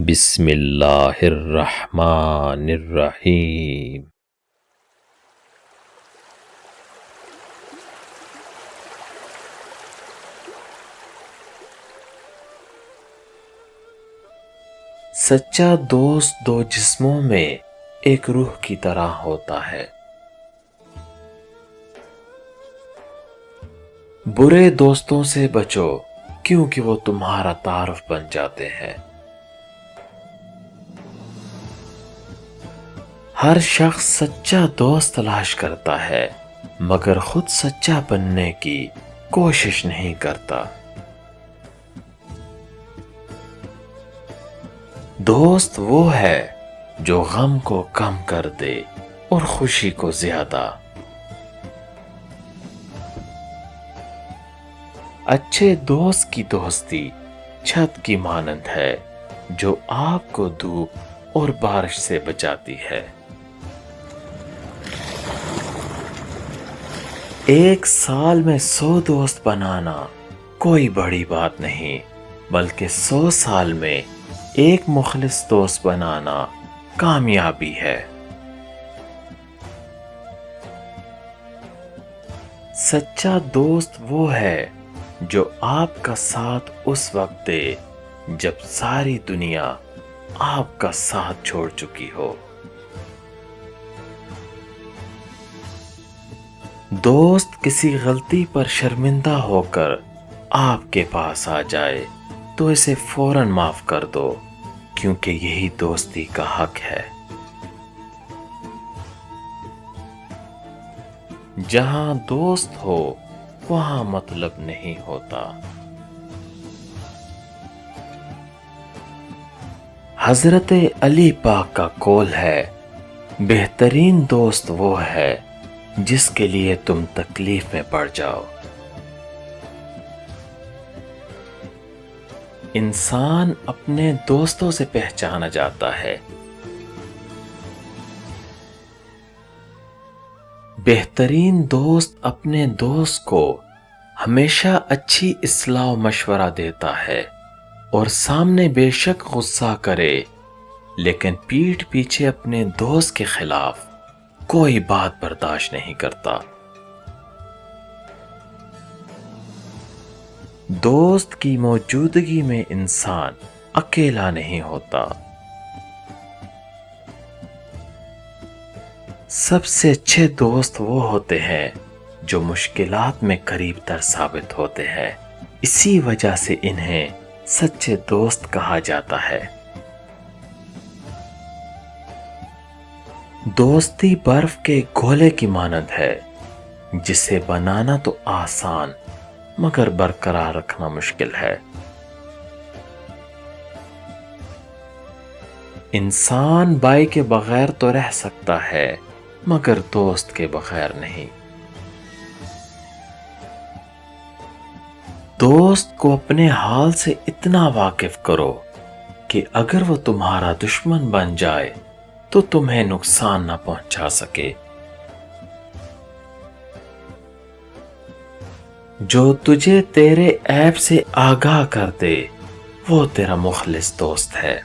بسم اللہ الرحمن الرحیم۔ سچا دوست دو جسموں میں ایک روح کی طرح ہوتا ہے۔ برے دوستوں سے بچو کیونکہ وہ تمہارا تعارف بن جاتے ہیں۔ ہر شخص سچا دوست تلاش کرتا ہے مگر خود سچا بننے کی کوشش نہیں کرتا۔ دوست وہ ہے جو غم کو کم کر دے اور خوشی کو زیادہ۔ اچھے دوست کی دوستی چھت کی مانند ہے جو آپ کو دھوپ اور بارش سے بچاتی ہے۔ ایک سال میں 100 دوست بنانا کوئی بڑی بات نہیں، بلکہ 100 سال میں ایک مخلص دوست بنانا کامیابی ہے۔ سچا دوست وہ ہے جو آپ کا ساتھ اس وقت دے جب ساری دنیا آپ کا ساتھ چھوڑ چکی ہو۔ دوست کسی غلطی پر شرمندہ ہو کر آپ کے پاس آ جائے تو اسے فوراً معاف کر دو، کیونکہ یہی دوستی کا حق ہے۔ جہاں دوست ہو وہاں مطلب نہیں ہوتا۔ حضرت علی پاک کا قول ہے، بہترین دوست وہ ہے جس کے لیے تم تکلیف میں پڑ جاؤ۔ انسان اپنے دوستوں سے پہچانا جاتا ہے۔ بہترین دوست اپنے دوست کو ہمیشہ اچھی اصلاح و مشورہ دیتا ہے اور سامنے بے شک غصہ کرے، لیکن پیٹھ پیچھے اپنے دوست کے خلاف کوئی بات برداشت نہیں کرتا۔ دوست کی موجودگی میں انسان اکیلا نہیں ہوتا۔ سب سے اچھے دوست وہ ہوتے ہیں جو مشکلات میں قریب تر ثابت ہوتے ہیں، اسی وجہ سے انہیں سچے دوست کہا جاتا ہے۔ دوستی برف کے گولے کی مانند ہے جسے بنانا تو آسان مگر برقرار رکھنا مشکل ہے۔ انسان بھائی کے بغیر تو رہ سکتا ہے مگر دوست کے بغیر نہیں۔ دوست کو اپنے حال سے اتنا واقف کرو کہ اگر وہ تمہارا دشمن بن جائے تو تمہیں نقصان نہ پہنچا سکے۔ جو تجھے تیرے عیب سے آگاہ کر دے وہ تیرا مخلص دوست ہے۔